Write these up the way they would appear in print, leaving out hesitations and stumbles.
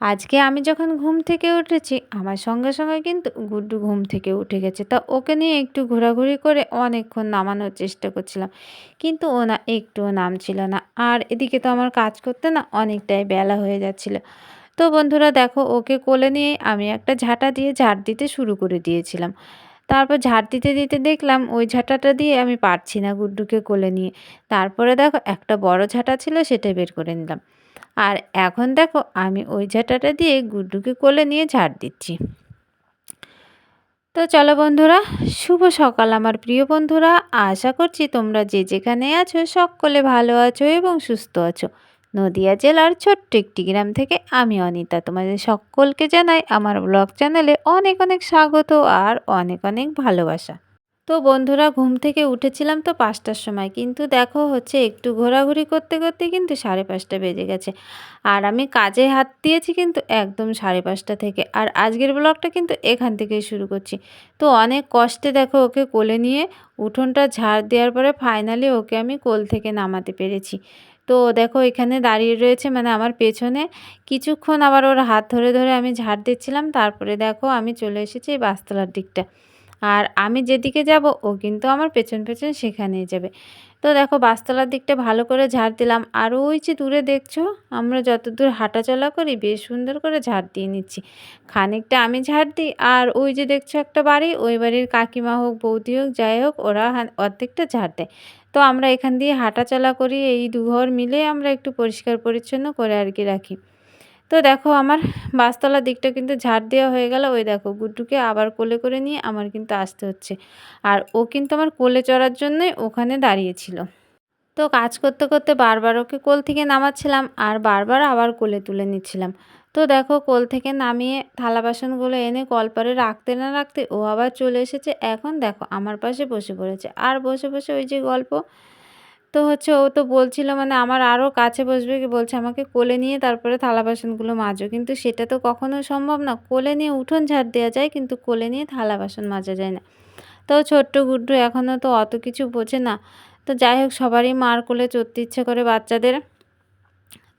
আজকে আমি যখন ঘুম থেকে উঠেছি, আমার সঙ্গে সঙ্গে কিন্তু গুড্ডু ঘুম থেকে উঠে গেছে। তা ওকে নিয়ে একটু ঘোরাঘুরি করে অনেকক্ষণ নামানোর চেষ্টা করছিলাম। কিন্তু ও না একটুও নামছিল না। আর এদিকে তো আমার কাজ করতে না অনেকটাই বেলা হয়ে যাচ্ছিল। তো বন্ধুরা দেখো, ওকে কোলে নিয়ে আমি একটা ঝাঁটা দিয়ে ঝাড় দিতে শুরু করে দিয়েছিলাম। তারপর ঝাড় দিতে দিতে দেখলাম ওই ঝাঁটাটা দিয়ে আমি পারছি না গুড্ডুকে কোলে নিয়ে। তারপরে দেখো একটা বড় ঝাঁটা ছিল, সেটা বের করে নিলাম। আর এখন দেখো আমি ওই ঝাঁটাটা দিয়ে গুড্ডুকে কোলে নিয়ে ঝাড় দিচ্ছি। তো চলো বন্ধুরা, শুভ সকাল আমার প্রিয় বন্ধুরা। আশা করছি তোমরা যে যেখানে আছো সকলে ভালো আছো এবং সুস্থ আছো। নদিয়া জেলার ছোট্ট একটি গ্রাম থেকে আমি অনিতা তোমাদের সকলকে জানাই আমার ব্লগ চ্যানেলে অনেক অনেক স্বাগত আর অনেক অনেক ভালোবাসা। তো বন্ধুরা, ঘুম থেকে উঠেছিলাম তো ৫টার সময়, কিন্তু দেখো হচ্ছে একটু ঘোরাঘুরি করতে করতে কিন্তু ৫:৩০ বেজে গেছে। আর আমি কাজে হাত দিয়েছি কিন্তু একদম ৫:৩০ থেকে। আর আজকের ব্লগটা কিন্তু এখান থেকেই শুরু করছি। তো অনেক কষ্টে দেখো ওকে কোলে নিয়ে উঠোনটা ঝাড় দেওয়ার পরে ফাইনালি ওকে আমি কোল থেকে নামাতে পেরেছি। তো দেখো এখানে দাঁড়িয়ে রয়েছে, মানে আমার পেছনে। কিছুক্ষণ আবার ওর হাত ধরে ধরে আমি ঝাড় দিচ্ছিলাম। তারপরে দেখো আমি চলে এসেছি এই বাসতলার দিকটা। আর আমি যেদিকে যাব ও কিন্তু আমার পেছন পেছন সেখানেই যাবে। তো দেখো বাসতলার দিকটা ভালো করে ঝাড় দিলাম। আর ওই যে দূরে দেখছো, আমরা যতদূর হাঁটাচলা করি বেশ সুন্দর করে ঝাড় দিয়ে নিচ্ছি। খানিকটা আমি ঝাড় দিই, আর ওই যে দেখছো একটা বাড়ি, ওই বাড়ির কাকিমা হোক বৌদি হোক যাই হোক, ওরা অর্ধেকটা ঝাড় দেয়। তো আমরা এখান দিয়ে হাঁটাচলা করি, এই দুঘর মিলে আমরা একটু পরিষ্কার পরিচ্ছন্ন করে আর কি রাখি। তো দেখো আমার বাসতলার দিকটা কিন্তু ঝাড় দেওয়া হয়ে গেল। ওই দেখো গুড্ডুকে আবার কোলে করে নিয়ে আমার কিন্তু আসতে হচ্ছে। আর ও কিন্তু আমার কোলে চড়ার জন্যই ওখানে দাঁড়িয়েছিল। তো কাজ করতে করতে বারবার ওকে কোল থেকে নামাচ্ছিলাম আর বারবার আবার কোলে তুলে নিচ্ছিলাম। তো দেখো কোল থেকে নামিয়ে থালা বাসনগুলো এনে কলপারে রাখতে না রাখতে ও আবার চলে এসেছে। এখন দেখো আমার পাশে বসে পড়েছে আর বসে বসে ওই যে গল্প। তো হচ্ছে ও তো বলছিল, মানে আমার আরও কাছে বসবে, কি বলছে আমাকে কোলে নিয়ে তারপরে থালা বাসনগুলো মাজো, কিন্তু সেটা তো কখনো সম্ভব না। কোলে নিয়ে উঠোন ঝাড় দেওয়া যায় কিন্তু কোলে নিয়ে থালা বাসন মাজা যায় না। তো ছোট্ট গুড্ডু এখনও তো অত কিছু বোঝে না। তো যাই হোক, সবারই মার কোলে চড়তে ইচ্ছে করে বাচ্চাদের।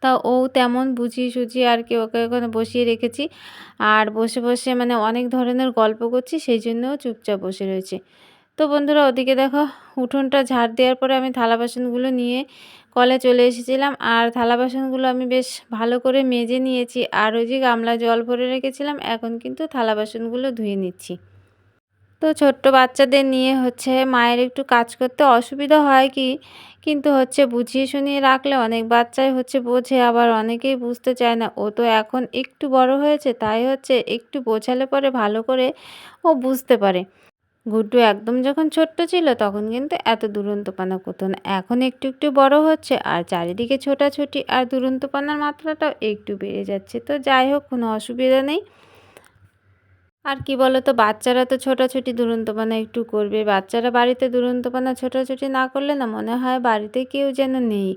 তা ও তেমন বুঝিয়ে সুঝিয়ে আর কি ওকে ওখানে বসিয়ে রেখেছি। আর বসে বসে মানে অনেক ধরনের গল্প করছি, সেই জন্যও চুপচাপ বসে রয়েছে। তো বন্ধুরা ওদিকে দেখো, উঠোনটা ঝাড় দেওয়ার পরে আমি থালা বাসনগুলো নিয়ে কলে চলে এসেছিলাম। আর থালা বাসনগুলো আমি বেশ ভালো করে মেজে নিয়েছি। আর ওই যে গামলা জল ভরে রেখেছিলাম, এখন কিন্তু থালা বাসনগুলো ধুয়ে নিচ্ছি। তো ছোট্ট বাচ্চাদের নিয়ে হচ্ছে মায়ের একটু কাজ করতে অসুবিধা হয় কি, কিন্তু হচ্ছে বুঝিয়ে শুনিয়ে রাখলে অনেক বাচ্চাই হচ্ছে বোঝে, আবার অনেকেই বুঝতে চায় না। ও তো এখন একটু বড় হয়েছে, তাই হচ্ছে একটু বোঝালে পরে ভালো করে ও বুঝতে পারে। গুড্ডু একদম যখন ছোট্ট ছিল তখন কিন্তু এত দুরন্তপনা করতো না। এখন একটু একটু বড় হচ্ছে আর চারিদিকে ছোটাছুটি আর দুরন্তপনার মাত্রাটাও একটু বেড়ে যাচ্ছে। তো যাই হোক, কোনো অসুবিধা নেই। আর কি বলতো, বাচ্চারা তো ছোটাছুটি দুরন্তপনা একটু করবে। বাচ্চারা বাড়িতে দুরন্তপনা ছোটাছুটি না করলে না মনে হয় বাড়িতে কেউ যেন নেই।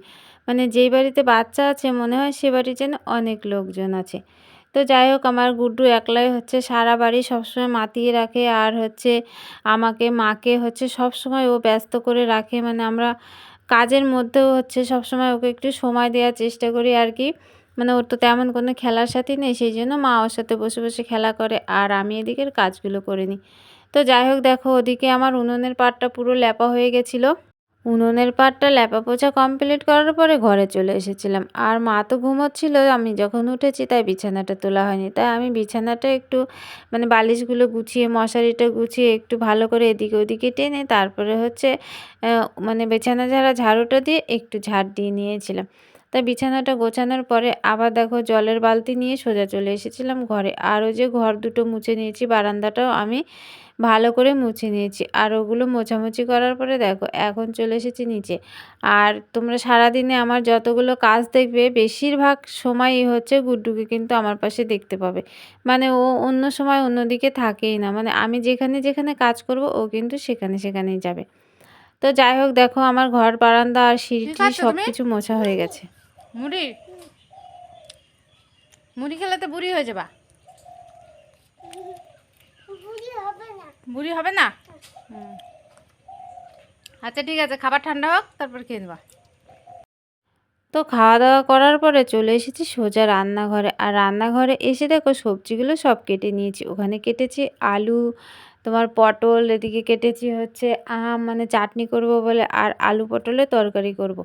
মানে যেই বাড়িতে বাচ্চা আছে মনে হয় সে বাড়ি যেন অনেক লোকজন আছে। তো যাই হোক, আমার গুড্ডু একলাই হচ্ছে সারা বাড়ি সবসময় মাতিয়ে রাখে। আর হচ্ছে আমাকে মাকে হচ্ছে সবসময় ও ব্যস্ত করে রাখে। মানে আমরা কাজের মধ্যেও হচ্ছে সবসময় ওকে একটু সময় দেওয়ার চেষ্টা করি আর কি। মানে ওর তো তেমন কোনো খেলার সাথী নেই, সেই জন্য মা ওর সাথে বসে বসে খেলা করে আর আমি এদিকের কাজগুলো করে নিই। তো যাই হোক দেখো, ওদিকে আমার উনুনের পাটটা পুরো ল্যাপা হয়ে গেছিলো। উনুনের পাটটা ল্যাপা পোছা কমপ্লিট করার পরে ঘরে চলে এসেছিলাম। আর মা তো ঘুমোচ্ছিল, আমি যখন উঠেছি তাই বিছানাটা তোলা হয়নি। তাই আমি বিছানাটা একটু মানে বালিশগুলো গুছিয়ে মশারিটা গুছিয়ে একটু ভালো করে এদিকে ওদিকে টেনে তারপরে হচ্ছে মানে বিছানা ঝাড়া ঝাড়ুটা দিয়ে একটু ঝাড় দিয়ে নিয়েছিলাম। তাই বিছানাটা গোছানোর পরে আবার দেখো জলের বালতি নিয়ে সোজা চলে এসেছিলাম ঘরে। আর ওই যে ঘর দুটো মুছে নিয়েছি, বারান্দাটাও আমি ভালো করে মুছে নিয়েছি। আর ওগুলো মোছামুছি করার পরে দেখো এখন চলে এসেছি নিচে। আর তোমরা সারাদিনে আমার যতগুলো কাজ দেখবে বেশিরভাগ সময়ই হচ্ছে গুড্ডুকে কিন্তু আমার পাশে দেখতে পাবে। মানে ও অন্য সময় অন্যদিকে থাকেই না, মানে আমি যেখানে যেখানে কাজ করব ও কিন্তু সেখানে সেখানেই যাবে। তো যাই হোক দেখো, আমার ঘর বারান্দা আর সিঁড়ি কি টিড়ি খাচ্ছ সব তুমি? কিছু মোছা হয়ে গেছে। মুড়ি মুড়ি খেলে তো বুড়ি হয়ে যাবা। বুড়ি হবে না? হুম। আচ্ছা ঠিক আছে, খাবার ঠান্ডা হোক তারপর খেয়ে নেবা। তো খাওয়া দাওয়া করার পরে চলে এসেছি সোজা রান্নাঘরে। আর রান্নাঘরে এসে দেখো সবজিগুলো সব কেটে নিয়েছি। ওখানে কেটেছি আলু, তোমার পটল, এদিকে কেটেছি হচ্ছে আম, মানে চাটনি করব বলে, আর আলু পটলের তরকারি করব।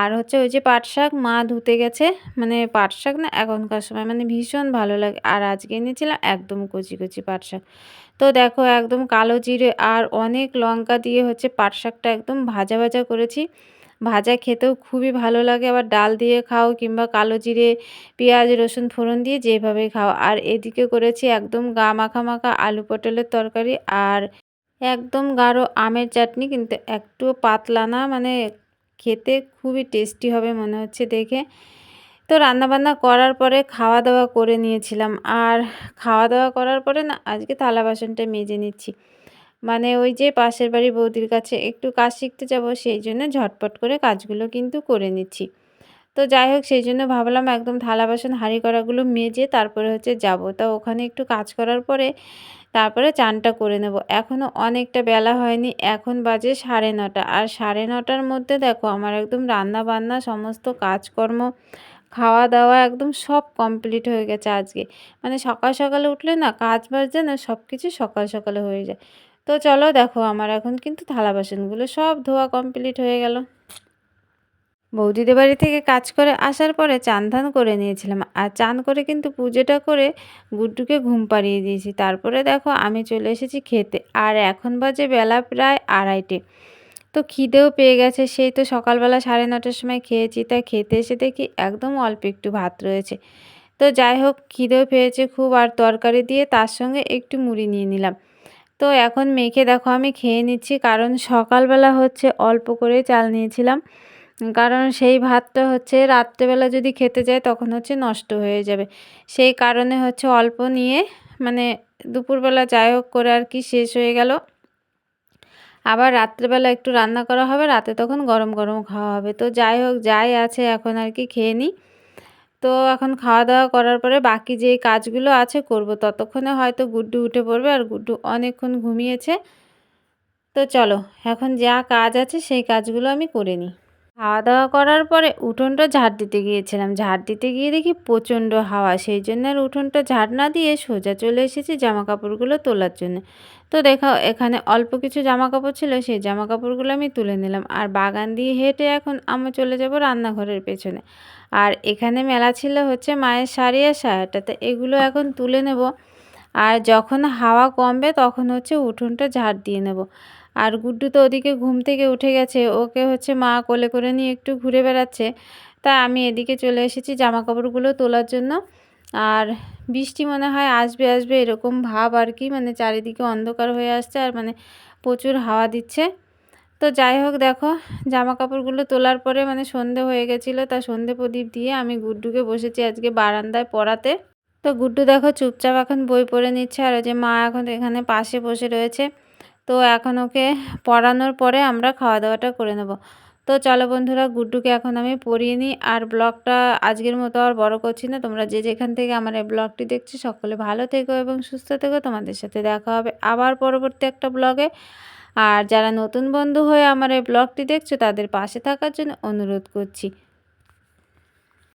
আর হচ্ছে ওই যে পাট শাক মা ধুতে গেছে, মানে পাট শাক না এখনকার সময় মানে ভীষণ ভালো লাগে। আর আজকে এনেছিলাম একদম কচি কচি পাট শাক। তো দেখো একদম কালো জিরে আর অনেক লঙ্কা দিয়ে হচ্ছে পাট শাকটা একদম ভাজা ভাজা করেছি। ভাজা খেতেও খুবই ভালো লাগে, আবার ডাল দিয়ে খাও কিংবা কালো জিরে পেঁয়াজ রসুন ফোড়ন দিয়ে যেভাবে খাও। আর এদিকে করেছি একদম গা মাখা মাখা আলু পটলের তরকারি আর একদম গাঢ় আমের চাটনি, কিন্তু একটুও পাতলা না, মানে খেতে খুবই টেস্টি হবে মনে হচ্ছে দেখে। তো রান্নাবান্না করার পরে খাওয়া দাওয়া করে নিয়েছিলাম। আর খাওয়া দাওয়া করার পরে না আজকে থালা বাসনটা মেজে নিচ্ছি, মানে ওই যে পাশের বাড়ি বৌদির কাছে একটু কাজ শিখতে যাব, সেই জন্য ঝটপট করে কাজগুলো কিন্তু করে নিচ্ছি। তো যাই হোক, সেই জন্য ভাবলাম একদম থালা বাসন হাঁড়ি কড়াগুলো মেজে তারপরে হচ্ছে যাব। তা ওখানে একটু কাজ করার পরে তারপরে চানটা করে নেব। এখনও অনেকটা বেলা হয়নি, এখন বাজে 9:30। আর 9:30টার মধ্যে দেখো আমার একদম রান্না বান্না সমস্ত কাজকর্ম খাওয়া দাওয়া একদম সব কমপ্লিট হয়ে গেছে আজকে। মানে সকাল সকালে উঠলে না কাজ বাজ না সব কিছু সকাল সকালে হয়ে যায়। তো চলো দেখো আমার এখন কিন্তু থালা বাসনগুলো সব ধোয়া কমপ্লিট হয়ে গেল। বৌদিদের বাড়ি থেকে কাজ করে আসার পরে চান ধান করে নিয়েছিলাম, আর চান করে কিন্তু পুজোটা করে গুড্ডুকে ঘুম পাড়িয়ে দিয়েছি। তারপরে দেখো আমি চলে এসেছি খেতে, আর এখন বাজে বেলা প্রায় 2:30। তো খিদেও পেয়ে গেছে, সেই তো সকালবেলা 9:30টার সময় খেয়েছি, তাই খেতে এসে দেখি একদম অল্প একটু ভাত রয়েছে। তো যাই হোক, খিদেও পেয়েছে খুব, আর তরকারি দিয়ে তার সঙ্গে একটু মুড়ি নিয়ে নিলাম। তো এখন মেখে দেখো আমি খেয়ে নিচ্ছি, কারণ সকালবেলা হচ্ছে অল্প করে চাল নিয়েছিলাম, কারণ সেই ভাতটা হচ্ছে রাত্রেবেলা যদি খেতে যায় তখন হচ্ছে নষ্ট হয়ে যাবে। সেই কারণে হচ্ছে অল্প নিয়ে, মানে দুপুরবেলা যাই হোক করে আর কি শেষ হয়ে গেল। আবার রাত্রেবেলা একটু রান্না করা হবে, রাতে তখন গরম গরম খাওয়া হবে। তো যাই হোক, যাই আছে এখন আর কি খেয়ে নিই। তো এখন খাওয়া দাওয়া করার পরে বাকি যে কাজগুলো আছে করব, ততক্ষণে হয়তো গুড্ডু উঠে পড়বে, আর গুড্ডু অনেকক্ষণ ঘুমিয়েছে। তো চলো এখন যা কাজ আছে সেই কাজগুলো আমি করে নিই। খাওয়া দাওয়া করার পরে উঠোনটা ঝাড় দিতে গিয়েছিলাম, ঝাড় দিতে গিয়ে দেখি প্রচণ্ড হাওয়া, সেই জন্য আর উঠোনটা ঝাড় না দিয়ে সোজা চলে এসেছি জামা কাপড়গুলো তোলার জন্য। তো দেখো এখানে অল্প কিছু জামা কাপড় ছিল, সেই জামা কাপড়গুলো আমি তুলে নিলাম, আর বাগান দিয়ে হেঁটে এখন আমি চলে যাব রান্নাঘরের পেছনে। আর এখানে মেলা ছিল হচ্ছে মায়ের শাড়ি আর সায়াটা, তো এগুলো এখন তুলে নেব। আর যখন হাওয়া কমবে তখন হচ্ছে উঠোনটা ঝাড় দিয়ে নেব। আর গুড্ডু তো ওদিকে ঘুম থেকে উঠে গেছে, ওকে হচ্ছে মা কোলে করে নিয়ে একটু ঘুরে বেড়াচ্ছে। তাই আমি এদিকে চলে এসেছি জামা কাপড়গুলো তোলার জন্য। আর বৃষ্টি মনে হয় আসবে আসবে এরকম ভাব আর কি, মানে চারিদিকে অন্ধকার হয়ে আসছে, আর মানে প্রচুর হাওয়া দিচ্ছে। তো যাই হোক দেখো, জামা কাপড়গুলো তোলার পরে মানে সন্ধে হয়ে গেছিলো, তা সন্ধে প্রদীপ দিয়ে আমি গুড্ডুকে বসেছি আজকে বারান্দায় পড়াতে। তো গুড্ডু দেখো চুপচাপ এখন বই পড়ে নিচ্ছে, আর ওই যে মা এখন এখানে পাশে বসে রয়েছে। তো এখন ওকে পড়ানোর পরে আমরা খাওয়া দাওয়াটা করে নেব। তো চলো বন্ধুরা, গুড্ডুকে এখন আমি পড়িয়ে নিই। আর ব্লগটা আজকের মতো আর বড় করছি না, তোমরা যে যেখান থেকে আমার এই ব্লগটি দেখছো সকলে ভালো থেকো এবং সুস্থ থেকো। তোমাদের সাথে দেখা হবে আবার পরবর্তী একটা ব্লগে। আর যারা নতুন বন্ধু হয়ে আমার এই ব্লগটি দেখছো তাদের পাশে থাকার জন্য অনুরোধ করছি।